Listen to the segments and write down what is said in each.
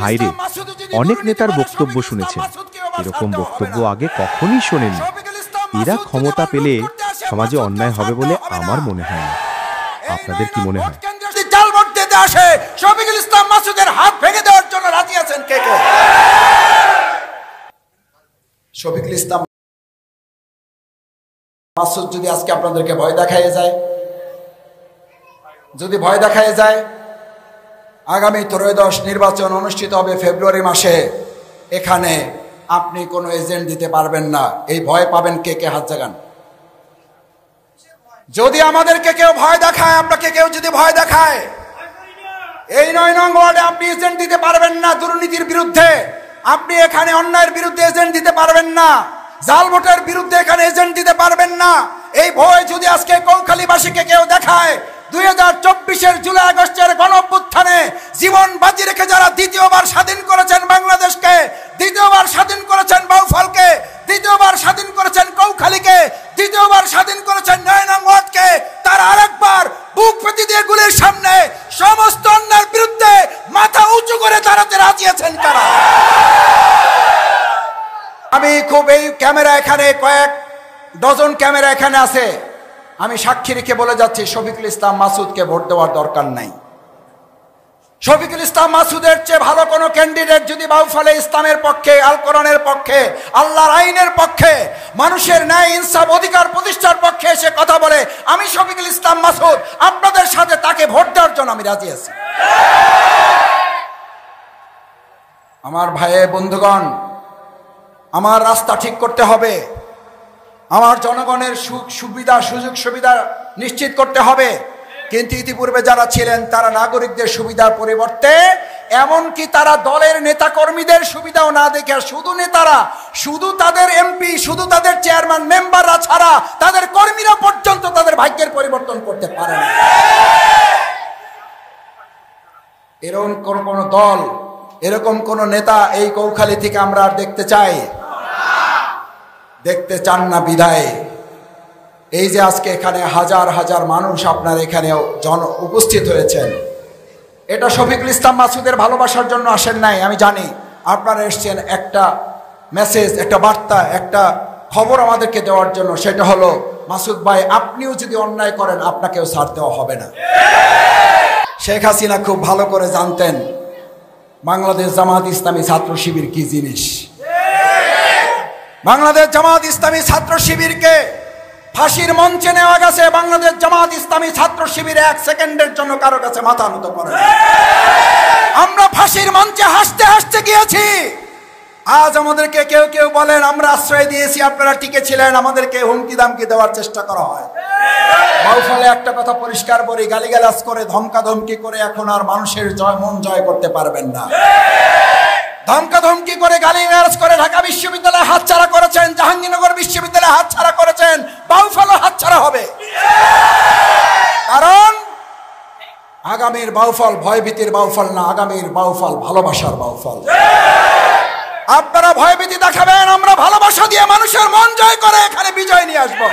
ভাইরে, অনেক নেতার বক্তব্য শুনেছেন, এরকম বক্তব্য আগে কখনই শোনেনি। এরা ক্ষমতা পেলে সমাজে অন্যায় হবে বলে আমার মনে হয় না। আপনাদের কি মনে হয়? জাল ভোট দিতে আসে শফিকুল ইসলাম মাসুদের হাত ভেঙে দেওয়ার জন্য রাজি আছেন কে কে? শফিকুল ইসলাম মাসুদ যদি আজকে আপনাদেরকে ভয় দেখায় যায়, যদি ভয় দেখায় যায়, আগামী ত্রয়োদশ নির্বাচন অনুষ্ঠিত হবে ফেব্রুয়ারি মাসে, এখানে আপনি কোনো এজেন্ট দিতে পারবেন না। এই ভয় পাবেন কে কে? হাত জাগান। যদি আমাদেরকে কেউ ভয় দেখায়, আপনাকে কেউ যদি ভয় দেখায়, এই 9 নং ওয়ার্ডে আপনি এজেন্ট দিতে পারবেন না। দুর্নীতির বিরুদ্ধে আপনি এখানে অন্যায়ের বিরুদ্ধে এজেন্ট দিতে পারবেন না। জাল ভোটের বিরুদ্ধে এখানে এজেন্ট দিতে পারবেন না। এই ভয় যদি আজকে কৌখালীবাসীকে কেউ দেখায়, 2024-এর জুলাই আগস্টের গণঅভ্যুত্থানে জীবন বাজি রেখে যারা দ্বিতীয়বার স্বাধীন করেছেন বাংলাদেশকে, দ্বিতীয়বার স্বাধীন করেছেন বাউফলকে, দ্বিতীয়বার স্বাধীন করেছেন কৌখালীকে, দ্বিতীয়বার স্বাধীন করেছেন 9 নং ওয়ার্ডকে, তারা আরেকবার বুক পেতে দিয়ে গুলির সামনে সমস্ত অন্যায়ের বিরুদ্ধে মাথা উঁচু করে দাঁড়াতে রাজি আছেন কারা? আমি খুব এই ক্যামেরা এখানে কয়েক ডজন ক্যামেরা এখানে আছে, আমি সাক্ষী রেখে বলে যাচ্ছি, শফিকুল ইসলাম মাসুদকে ভোট দেওয়ার দরকার নাই। শফিকুল ইসলাম মাসুদের চেয়ে ভালো কোনো ক্যান্ডিডেট যদি বাউফলে ইসলামের পক্ষে, আল কোরআনের পক্ষে, আল্লাহর আইনের পক্ষে, মানুষের ন্যায় ইনসাফ অধিকার প্রতিষ্ঠার পক্ষে এসে কথা বলে, আমি শফিকুল ইসলাম মাসুদ আপনাদের সাথে তাকে ভোট দেওয়ার জন্য আমি রাজি আছি। আমার ভাইয়ে বন্ধুগণ, আমার রাস্তা ঠিক করতে হবে, আমার জনগণের সুবিধা সুযোগ সুবিধা নিশ্চিত করতে হবে। কিন্তু ইতিপূর্বে যারা ছিলেন তারা নাগরিকদের সুবিধার পরিবর্তে এমনকি তারা দলের নেতা কর্মীদের সুবিধাও না দেখে, শুধু নেতারা, শুধু তাদের এমপি, শুধু তাদের চেয়ারম্যান মেম্বাররা ছাড়া তাদের কর্মীরা পর্যন্ত তাদের ভাগ্যের পরিবর্তন করতে পারে না। এরকম কোন দল, এরকম কোন নেতা এই কৌখালী থেকে আমরা আর দেখতে চাই? দেখতে চান না বিধায় এই যে আজকে এখানে হাজার হাজার মানুষ আপনার এখানে উপস্থিত হয়েছেন, এটা শফিকুল ইসলাম মাসুদের ভালোবাসার জন্য আসেন নাই। আমি জানি আপনারা এসছেন একটা মেসেজ, একটা বার্তা, একটা খবর আমাদেরকে দেওয়ার জন্য। সেটা হলো, মাসুদ ভাই আপনিও যদি অন্যায় করেন আপনাকেও ছাড় দেওয়া হবে না। শেখ হাসিনা খুব ভালো করে জানতেন বাংলাদেশ জামাত ইসলামী ছাত্র শিবির কি জিনিস। বাংলাদেশ জামাত ইসলামী ছাত্র শিবিরকে ফাঁসির মঞ্চে নেওয়া গেছে। বাংলাদেশ জামাত ইসলামী ছাত্র শিবির 1 সেকেন্ডের জন্য কারো কাছে মাথা নত করে না। আমরা ফাঁসির মঞ্চে হাসতে হাসতে গিয়েছি। আজ আমাদেরকে কেউ কেউ বলেন আমরা আশ্রয় দিয়েছি, আপনারা টিকে ছিলেন, আমাদেরকে হুমকি দামকি দেওয়ার চেষ্টা করা হয়। বাউফলে একটা কথা পরিষ্কার বলি, গালিগালাজ করে, ধমকা ধমকি করে এখন আর মানুষের মন জয় করতে পারবেন না। ধমকা ধমকি করে, গালিগালাজ করে ঢাকা বিশ্ববিদ্যালয়ে হাতছাড়া করেছেন, জাহাঙ্গীরনগর বিশ্ববিদ্যালয়ে হাতছাড়া করেছেন, বাউফলও হাতছাড়া হবে। কারণ আগামীর বাউফল ভয়ভীতির বাউফল না, আগামীর বাউফল ভালোবাসার বাউফল। আপনারা ভয়ভীতি দেখাবেন, আমরা ভালোবাসা দিয়ে মানুষের মন জয় করে এখানে বিজয় নিয়ে আসবো।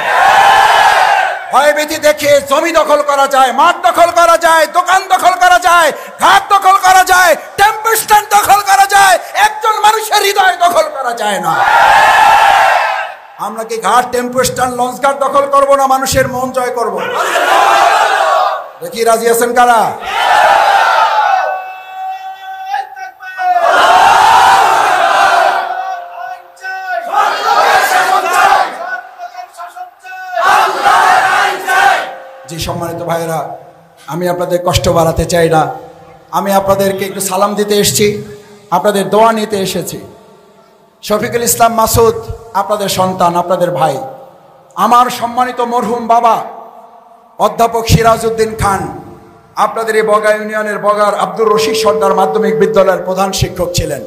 ভয়ভীতি দেখে জমি দখল করা যায়, মাঠ দখল করা যায়, দোকান দখল করা যায়, ঘাট দখল করা যায়, টেম্পো স্ট্যান্ড দখল করা যায়, একজন মানুষের হৃদয় দখল করা যায় না। আমরা কি ঘাট, টেম্পো স্ট্যান্ড, লঞ্চ ঘাট দখল করবো না মানুষের মন জয় করব? দেখি রাজি আছেন কারা? জি সম্মানিত ভাইয়েরা, আমি আপনাদের কষ্ট বাড়াতে চাই না, আমি আপনাদেরকে একটু সালাম দিতে এসেছি, আপনাদের দোয়া নিতে এসেছি। শফিকুল ইসলাম মাসুদ আপনাদের সন্তান, আপনাদের ভাই। আমার সম্মানিত মরহুম বাবা অধ্যাপক সিরাজউদ্দিন খান আপনাদের এই বগা ইউনিয়নের বগার আব্দুর রশিদ সর্দার মাধ্যমিক বিদ্যালয়ের প্রধান শিক্ষক ছিলেন।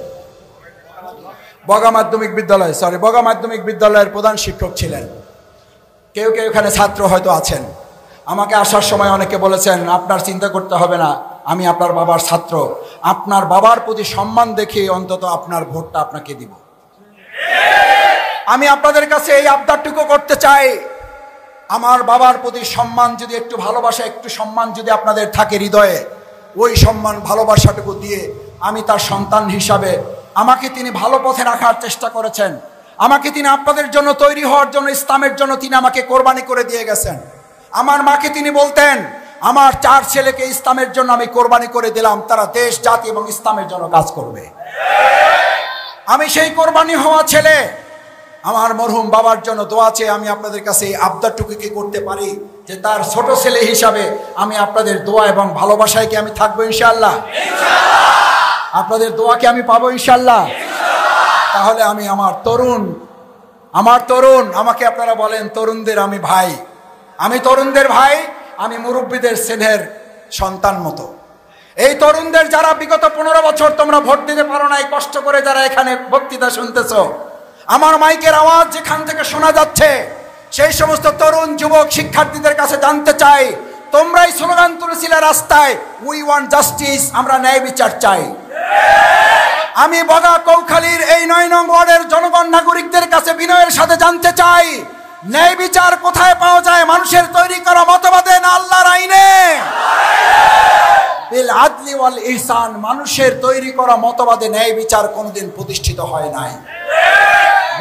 বগা মাধ্যমিক বিদ্যালয়ের প্রধান শিক্ষক ছিলেন। কেউ কেউ এখানে ছাত্র হয়তো আছেন। আমাকে আসার সময় অনেকে বলেছেন আপনার চিন্তা করতে হবে না, আমি আপনার বাবার ছাত্র, আপনার বাবার প্রতি সম্মান দেখে অন্তত আপনার ভোটটা আপনাকে দিব। আমি আপনাদের কাছে এই আবদারটুকু করতে চাই, আমার বাবার প্রতি সম্মান যদি, একটু ভালোবাসা, একটু সম্মান যদি আপনাদের থাকে হৃদয়ে, ওই সম্মান ভালোবাসাটুকু দিয়ে আমি তার সন্তান হিসাবে আমাকে তিনি ভালো পথে রাখার চেষ্টা করেছেন। আমাকে তিনি আপনাদের জন্য তৈরি হওয়ার জন্য, ইসলামের জন্য তিনি আমাকে কোরবানি করে দিয়ে গেছেন। আমার মাকে তিনি বলতেন, আমার 4 ছেলেকে ইসলামের জন্য আমি কোরবানি করে দিলাম, তারা দেশ, জাতি এবং ইসলামের জন্য কাজ করবে। আমি সেই কোরবানি হওয়া ছেলে। আমার মরহুম বাবার জন্য দোয়া চেয়ে আমি আপনাদের কাছে এই আবদারটুকু কি করতে পারি যে তার ছোট ছেলে হিসাবে আমি আপনাদের দোয়া এবং ভালোবাসায় কি আমি থাকবো ইনশাআল্লাহ? আপনাদের দোয়া কি আমি পাবো ইনশাআল্লাহ? তাহলে আমি আমার তরুণ আমাকে আপনারা বলেন তরুণদের আমি ভাই, আমি তরুণদের ভাই, আমি মুরব্বীদের স্নেহের সন্তান মতো। এই তরুণদের যারা বিগত 15 বছর তোমরা ভোট দিতে পারো নাই, কষ্ট করে যারা এখানে বক্তৃতা শুনতেছ, আমার মাইকের আওয়াজ যেখান থেকে শোনা যাচ্ছে, সেই সমস্ত তরুণ যুবক শিক্ষার্থীদের কাছে জানতে চাই, তোমরাই স্লোগান তুলেছিলে রাস্তায়, উই ওয়ান্ট জাস্টিস, আমরা ন্যায় বিচার চাই। আমি বগা কৌখালীর এই 9 নং ওয়ার্ডের জনগণ নাগরিকদের কাছে বিনয়ের সাথে জানতে চাই, ন্যায় বিচার কোথায় পাওয়া যায়? মানুষের তৈরি করা মতবাদে না আল্লাহর আইনে? বিল আদলি ওয়াল ইহসান, মানুষের তৈরি করা মতবাদে ন্যায় বিচার কোনোদিন প্রতিষ্ঠিত হয় নাই,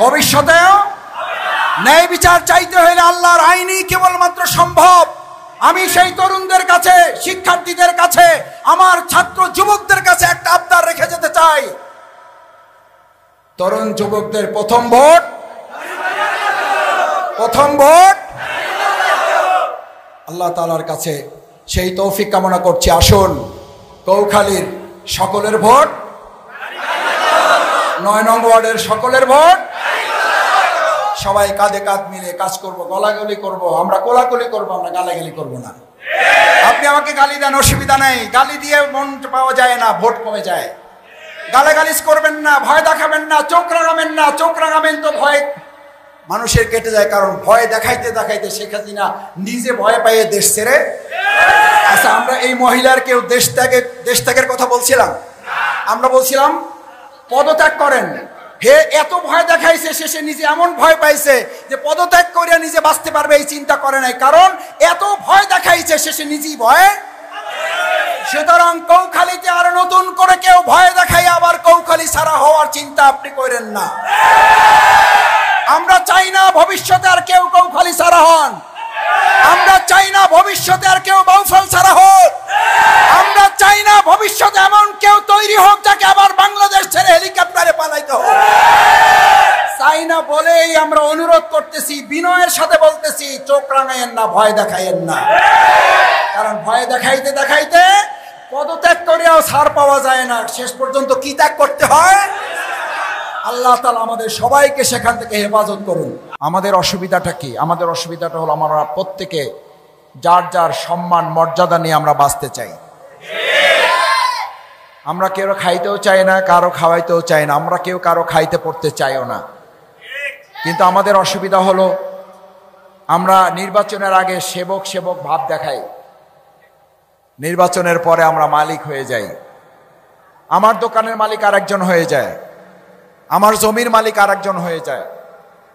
ভবিষ্যতেও ন্যায় বিচার চাইতে হলে আল্লাহর আইনই কেবলমাত্র সম্ভব। আমি সেই তরুণদের কাছে, শিক্ষার্থীদের কাছে, আমার ছাত্র যুবকদের কাছে একটা আবদার রেখে যেতে চাই, তরুণ যুবকদের প্রথম ভোট আল্লাহ তাআলার কাছে সেই তৌফিক কামনা করছি। আসুন কৌখালীর সকলের ভোট, 9 নং ওয়ার্ডের সকলের ভোট, সবাই কাঁধে কাঁধ মিলে কাজ করব, গলাগলি করব, আমরা কোলাকুলি করব, আমরা গালাগালি করব না। আপনি আমাকে গালি দেন, অসুবিধা নাই, গালি দিয়ে মন পাওয়া যায় না, ভোট কমে যায়। গালাগালিজ করবেন না, ভয় দেখাবেন না, চোখ রাঙাবেন না। চোখ রাঙাবেন তো ভয় মানুষের কেটে যায়, কারণ ভয় দেখাইতে দেখাইতে শেখ হাসিনা নিজে ভয় পাইয়ে দেশ ছেড়ে। আচ্ছা, আমরা এই মহিলার কেউ দেশ ত্যাগের কথা বলছিলাম? আমরা বলছিলাম পদত্যাগ করেন। হে এত ভয় দেখাইছে, শেষে নিজে এমন ভয় পাইছে যে পদত্যাগ করিয়া নিজে বাঁচতে পারবে এই চিন্তা করে নাই, কারণ এত ভয় দেখাইছে শেষে নিজেই ভয়। সুতরাং কৌখালীতে আর নতুন করে কেউ ভয় দেখাই আবার কৌখালী ছাড়া হওয়ার চিন্তা আপনি করেন না। আমরা চাই না ভবিষ্যতে আর কেউ কৌখালী ছাড়া হন। আমরা চাই না ভবিষ্যতে আর কেউ বাউফল ছাড়া হোক। আমরা চাই না ভবিষ্যতে এমন কেউ তৈরি হোক যাকে আবার বাংলাদেশ ছেড়ে হেলিকপ্টারে পালাইতে হোক। চাই না বলেই আমরা অনুরোধ করতেছি, বিনয়ের সাথে বলতেছি, চোখ রাঙাইয়েন না, ভয় দেখাইয়েন না। কারণ ভয় দেখাইতে দেখাইতে পদত্যাগ করেও ছাড় পাওয়া যায় না, শেষ পর্যন্ত কি ত্যাগ করতে হয়? আল্লাহ তাআলা আমাদের সবাইকে সেখান থেকে হেফাজত করুন। আমাদের অসুবিধাটা কি? আমাদের অসুবিধাটা হলো আমরা প্রত্যেকে যার যার সম্মান মর্যাদা নিয়ে আমরা বাঁচতে চাই। আমরা কেউ খাইতেও চাই না, কারো খাওয়াইতেও চাই না, আমরা কেউ কারো খাইতে পড়তে চাইও না। কিন্তু আমাদের অসুবিধা হলো আমরা নির্বাচনের আগে সেবক সেবক ভাব দেখাই, নির্বাচনের পরে আমরা মালিক হয়ে যাই। আমার দোকানের মালিক আরেকজন হয়ে যায়, আমার জমির মালিক আরেকজন হয়ে যায়,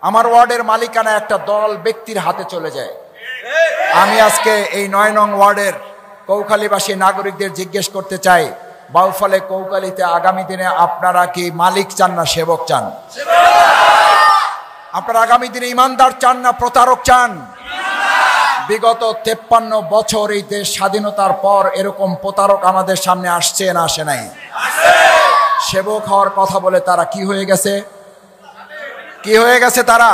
আমার ওয়ার্ডের মালিকানা একটা দল ব্যক্তির হাতে চলে যায়। আমি আজকে এই 9 নং ওয়ার্ডের কৌখালীবাসী নাগরিকদের জিজ্ঞেস করতে চাই, বাউফলে কৌখালীতে আগামী দিনে আপনারা কি মালিক চান না সেবক চান? আপনারা আগামী দিনে ইমানদার চান না প্রতারক চান? বিগত 53 বছর এই দেশ স্বাধীনতার পর এরকম প্রতারক আমাদের সামনে আসছে না আসে নাই? সেবক হওয়ার কথা বলে তারা কি হয়ে গেছে? তারা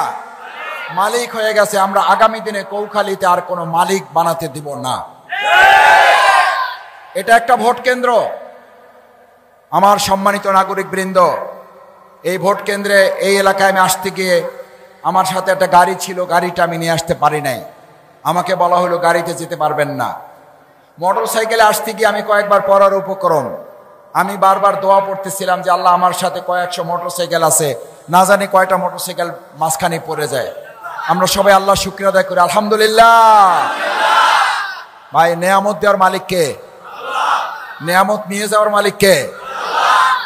মালিক হয়ে গেছে। আমরা আগামী দিনে কৌখালীতে আর কোনো মালিক বানাতে দিব না। এটা একটা ভোট কেন্দ্র। আমার সম্মানিত নাগরিক বৃন্দ, এই ভোট কেন্দ্রে এই এলাকায় আমি আসতে গিয়ে আমার সাথে একটা গাড়ি ছিল, গাড়িটা আমি নিয়ে আসতে পারি নাই। আমাকে বলা হলো গাড়িতে যেতে পারবেন না। মোটর সাইকেলে আসতে গিয়ে আমি কয়েকবার পড়ার উপক্রম, আমি বারবার দোয়া পড়তেছিলাম যে আল্লাহ আমার সাথে কয়েকশো মোটর সাইকেল আছে, না জানি কয়টা মোটর সাইকেল মাঝখানে পড়ে যায়। আমরা সবাই আল্লাহ শুকরিয়া আদায় করি, আলহামদুলিল্লাহ। ভাই, নেয়ামত দেওয়ার মালিক কে? নেয়ামত নিয়ে যাওয়ার মালিক কে?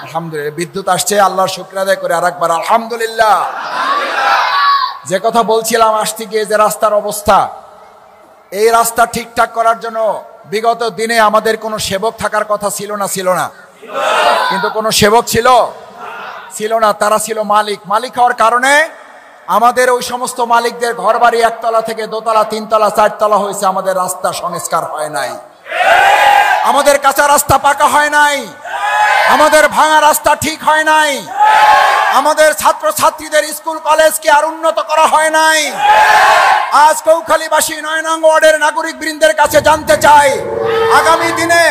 আলহামদুলিল্লাহ। বিদ্যুৎ আসছে, আল্লাহর শুকরিয়া আদায় করে আরেকবার আলহামদুলিল্লাহ। যে কথা বলছিলাম আসতে গিয়ে, যে রাস্তার অবস্থা, এই রাস্তা ঠিকঠাক করার জন্য বিগত দিনে আমাদের কোনো সেবক থাকার কথা ছিল না? কিন্তু কোনো সেবক ছিল না। তারা ছিল মালিক। মালিক হওয়ার কারণে আমাদের ওই সমস্ত মালিকদের ঘরবাড়ি একতলা থেকে দোতলা, তিনতলা, চারতলা হয়েছে। আমাদের রাস্তা সংস্কার হয় নাই, আমাদের কাঁচা রাস্তা পাকা হয় নাই, আমাদের ভাঙা রাস্তা ঠিক হয় নাই, আমাদের ছাত্র ছাত্রীদের স্কুল কলেজকে আর উন্নত করা হয় নাই। আজ কৌখালীবাসী 9 নং ওয়ার্ডের নাগরিক বৃন্দের কাছে জানতে চাই, আগামী দিনে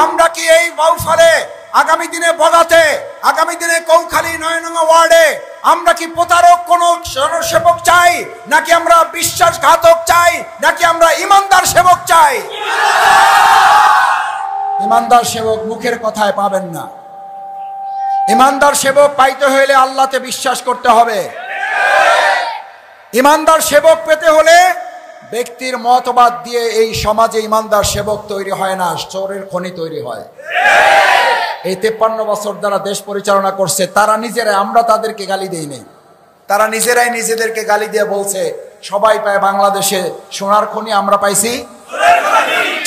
আমরা কি এই বাউফলে, আগামী দিনে বগাতে, আগামী দিনে কৌখালী 9 নং ওয়ার্ডে আমরা কি প্রতারক কোন জনসেবক চাই, নাকি আমরা বিশ্বাসঘাতক চাই, নাকি আমরা ইমানদার সেবক চাই? ইমানদার সেবক মুখের কথায় পাবেন না। ইমানদার সেবক পাইতে হলে আল্লাহতে বিশ্বাস করতে হবে। ইমানদার সেবক পেতে হলে ব্যক্তির মতবাদ দিয়ে এই সমাজে ইমানদার সেবক তৈরি হয় না, চোরের খনি তৈরি হয়। এই 53 বছর যারা দেশ পরিচালনা করছে তারা নিজেরাই, আমরা তাদেরকে গালি দেই নাই, তারা নিজেরাই নিজেদেরকে গালি দিয়ে বলছে সবাই পায় বাংলাদেশে সোনার খনি, আমরা পাইছি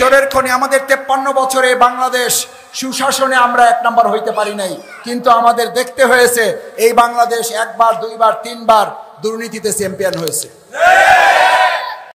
চোরের খনি। আমাদের 53 বছরে বাংলাদেশ সুশাসনে আমরা 1 নাম্বার হইতে পারি নাই, কিন্তু আমাদের দেখতে হয়েছে এই বাংলাদেশ 1 বার 2 বার 3 বার দুর্নীতিতে চ্যাম্পিয়ন হয়েছে।